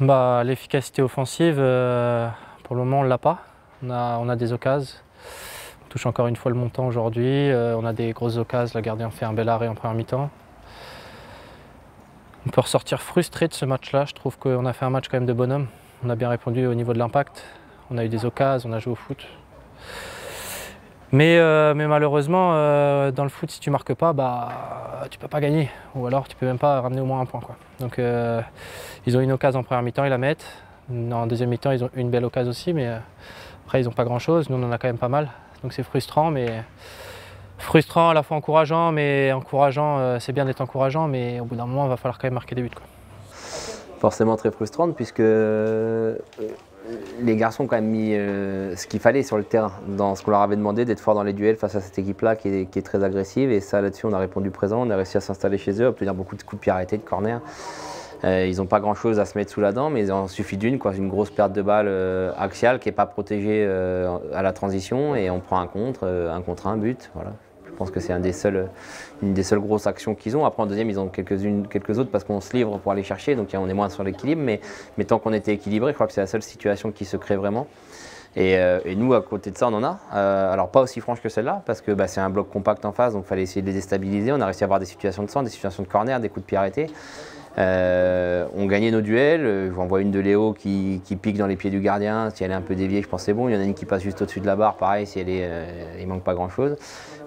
L'efficacité offensive, pour le moment on ne l'a pas. On a des occasions. On touche encore une fois le montant aujourd'hui. On a des grosses occasions. Le gardien fait un bel arrêt en première mi-temps. On peut ressortir frustré de ce match-là. Je trouve qu'on a fait un match quand même de bonhomme. On a bien répondu au niveau de l'impact. On a eu des occasions, on a joué au foot. Mais malheureusement, dans le foot, si tu ne marques pas, tu ne peux pas gagner. Ou alors tu ne peux même pas ramener au moins un point, quoi. Donc ils ont une occasion en première mi-temps, ils la mettent. En deuxième mi-temps, ils ont une belle occasion aussi, mais après, ils n'ont pas grand-chose. Nous, on en a quand même pas mal. Donc c'est frustrant, mais frustrant, à la fois encourageant. Mais encourageant, c'est bien d'être encourageant, mais au bout d'un moment, il va falloir quand même marquer des buts, quoi. Forcément très frustrante, puisque les garçons ont quand même mis ce qu'il fallait sur le terrain, dans ce qu'on leur avait demandé, d'être forts dans les duels face à cette équipe-là qui est très agressive. Et ça, là-dessus, on a répondu présent, on a réussi à s'installer chez eux, à obtenir beaucoup de coups de pied arrêtés, de corner. Ils n'ont pas grand-chose à se mettre sous la dent, mais il en suffit d'une grosse perte de balle axiale qui n'est pas protégée à la transition, et on prend un contre, un but. Voilà. Je pense que c'est une des seules grosses actions qu'ils ont. Après, en deuxième, ils ont quelques autres parce qu'on se livre pour aller chercher, donc on est moins sur l'équilibre. Mais tant qu'on était équilibré, je crois que c'est la seule situation qui se crée vraiment. Et nous, à côté de ça, on en a. Alors, pas aussi franche que celle-là, parce que c'est un bloc compact en face, donc il fallait essayer de les déstabiliser. On a réussi à avoir des situations de centre, des situations de corner, des coups de pied arrêtés. On gagnait nos duels. Je vous envoie une de Léo qui pique dans les pieds du gardien. Si elle est un peu déviée, je pense que c'est bon. Il y en a une qui passe juste au-dessus de la barre, pareil, si il manque pas grand-chose.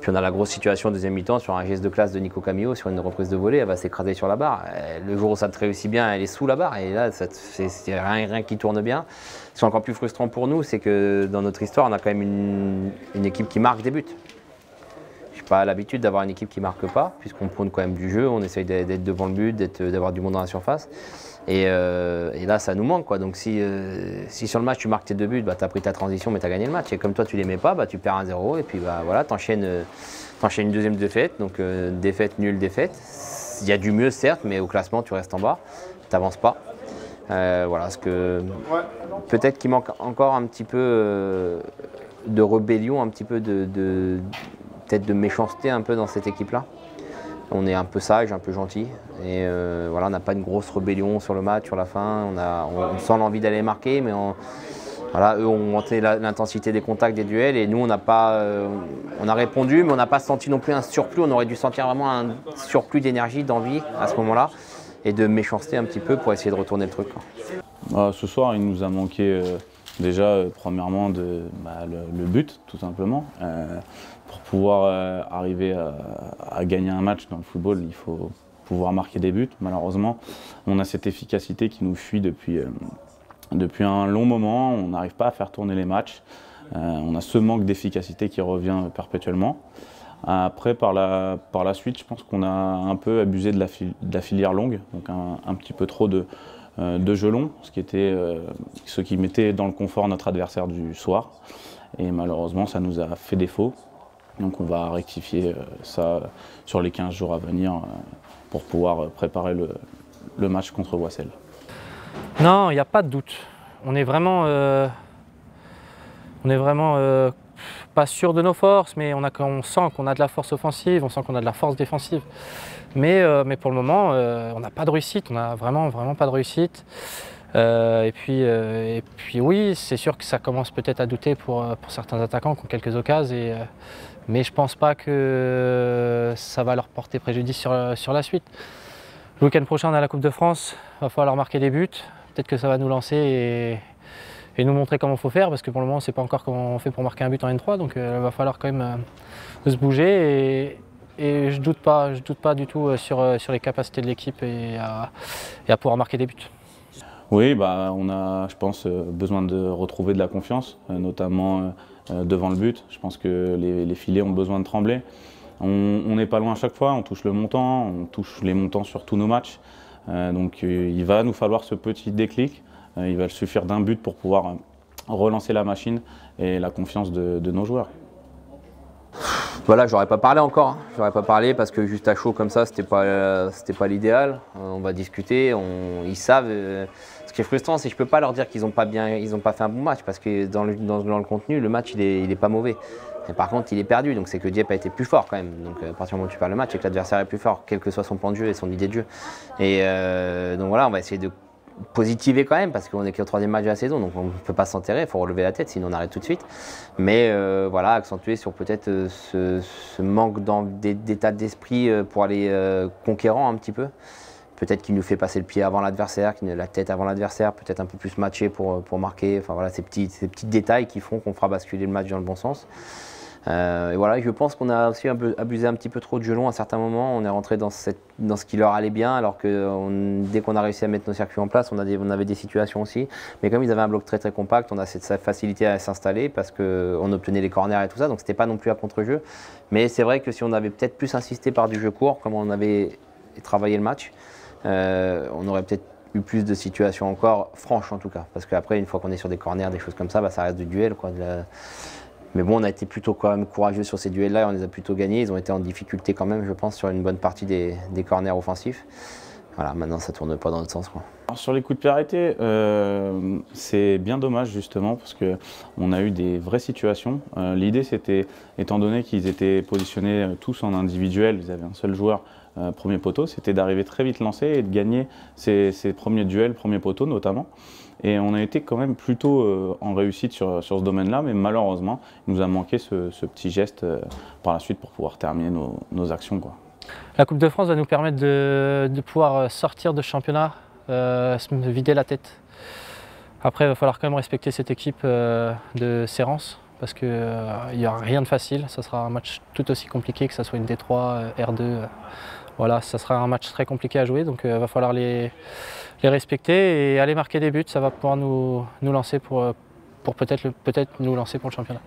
Puis on a la grosse situation en deuxième mi-temps sur un geste de classe de Nico Camillo sur une reprise de volée. Elle va s'écraser sur la barre. Le jour où ça te réussit bien, elle est sous la barre. Et là, c'est rien qui tourne bien. Ce qui est encore plus frustrant pour nous, c'est que dans notre histoire, on a quand même une équipe qui marque des buts. Je n'ai pas l'habitude d'avoir une équipe qui ne marque pas, puisqu'on prône quand même du jeu, on essaye d'être devant le but, d'avoir du monde dans la surface. Et là, ça nous manque, quoi. Donc si sur le match, tu marques tes 2 buts, tu as pris ta transition, mais tu as gagné le match. Et comme toi, tu ne les mets pas, tu perds 1-0. Et puis voilà, tu enchaînes une deuxième défaite. Donc défaite, nulle, défaite. Il y a du mieux, certes, mais au classement, tu restes en bas. Tu n'avances pas. Voilà, peut-être qu'il manque encore un petit peu de rébellion, un petit peu peut-être de méchanceté un peu dans cette équipe-là. On est un peu sage, un peu gentil. Et voilà, on n'a pas une grosse rébellion sur le match, sur la fin. On sent l'envie d'aller marquer, mais voilà, eux ont monté l'intensité des contacts, des duels. Et nous, on a répondu, mais on n'a pas senti non plus un surplus. On aurait dû sentir vraiment un surplus d'énergie, d'envie à ce moment-là. Et de méchanceté un petit peu pour essayer de retourner le truc. Ce soir, il nous a manqué déjà, premièrement, le but, tout simplement. Pour pouvoir arriver à gagner un match dans le football, il faut pouvoir marquer des buts. Malheureusement, on a cette efficacité qui nous fuit depuis un long moment. On n'arrive pas à faire tourner les matchs. On a ce manque d'efficacité qui revient perpétuellement. Après, par la suite, je pense qu'on a un peu abusé de la filière longue, donc un petit peu trop de jeux longs, ce qui mettait dans le confort notre adversaire du soir. Et malheureusement, ça nous a fait défaut. Donc on va rectifier ça sur les 15 jours à venir pour pouvoir préparer le match contre Wassel. Non, il n'y a pas de doute. On est vraiment pas sûr de nos forces, mais on sent qu'on a de la force offensive, on sent qu'on a de la force défensive. Mais pour le moment, on n'a pas de réussite, on n'a vraiment pas de réussite. Et puis oui, c'est sûr que ça commence peut-être à douter pour certains attaquants qui ont quelques occasions, mais je ne pense pas que ça va leur porter préjudice sur la suite. Le week-end prochain, on a la Coupe de France, il va falloir marquer des buts. Peut-être que ça va nous lancer et nous montrer comment il faut faire, parce que pour le moment, on ne sait pas encore comment on fait pour marquer un but en N3, donc il va falloir quand même se bouger. Et je doute pas du tout sur les capacités de l'équipe et à pouvoir marquer des buts. Oui, on a, je pense, besoin de retrouver de la confiance, notamment devant le but. Je pense que les filets ont besoin de trembler. On n'est pas loin à chaque fois, on touche le montant, on touche les montants sur tous nos matchs. Donc il va nous falloir ce petit déclic. Il va suffire d'un but pour pouvoir relancer la machine et la confiance de nos joueurs. Voilà, j'aurais pas parlé encore. J'aurais pas parlé parce que juste à chaud comme ça, c'était pas l'idéal. On va discuter, ils savent. Ce qui est frustrant, c'est que je peux pas leur dire qu'ils n'ont pas fait un bon match, parce que dans le contenu, le match il est pas mauvais. Et par contre, il est perdu, donc c'est que Dieppe a été plus fort quand même. Donc à partir du moment où tu perds le match, c'est que l'adversaire est plus fort, quel que soit son plan de jeu et son idée de jeu. Et donc voilà, on va essayer positiver quand même, parce qu'on est qu'au 3e match de la saison, donc on ne peut pas s'enterrer, il faut relever la tête, sinon on arrête tout de suite. Mais voilà, accentuer sur peut-être ce manque d'état d'esprit pour aller conquérant un petit peu. Peut-être qu'il nous fait passer le pied avant l'adversaire, la tête avant l'adversaire, peut-être un peu plus matché pour marquer. Enfin voilà, ces petits détails qui font qu'on fera basculer le match dans le bon sens. Et voilà, je pense qu'on a aussi abusé un petit peu trop de jeu long à certains moments. On est rentré dans ce qui leur allait bien, alors que dès qu'on a réussi à mettre nos circuits en place, on avait des situations aussi. Mais comme ils avaient un bloc très très compact, on a cette facilité à s'installer parce qu'on obtenait les corners et tout ça, donc c'était pas non plus à contre-jeu. Mais c'est vrai que si on avait peut-être plus insisté par du jeu court, comme on avait travaillé le match, on aurait peut-être eu plus de situations encore franches en tout cas. Parce qu'après, une fois qu'on est sur des corners, des choses comme ça, ça reste du duel, quoi. Mais bon, on a été plutôt quand même courageux sur ces duels-là et on les a plutôt gagnés. Ils ont été en difficulté quand même, je pense, sur une bonne partie des corners offensifs. Voilà, maintenant ça ne tourne pas dans notre sens, quoi. Alors, sur les coups de pied arrêtés, c'est bien dommage justement parce qu'on a eu des vraies situations. L'idée c'était, étant donné qu'ils étaient positionnés tous en individuel, ils avaient un seul joueur premier poteau, c'était d'arriver très vite lancé et de gagner ces premiers duels, premier poteau notamment. Et on a été quand même plutôt en réussite sur ce domaine-là, mais malheureusement, il nous a manqué ce petit geste par la suite pour pouvoir terminer nos actions, quoi. La Coupe de France va nous permettre de pouvoir sortir de ce championnat, se vider la tête. Après, il va falloir quand même respecter cette équipe de Sérens, parce qu'il n'y aura rien de facile. Ça sera un match tout aussi compliqué, que ce soit une D3, R2. Voilà, ça sera un match très compliqué à jouer, donc il va falloir les respecter et aller marquer des buts. Ça va pouvoir nous lancer pour peut-être nous lancer pour le championnat.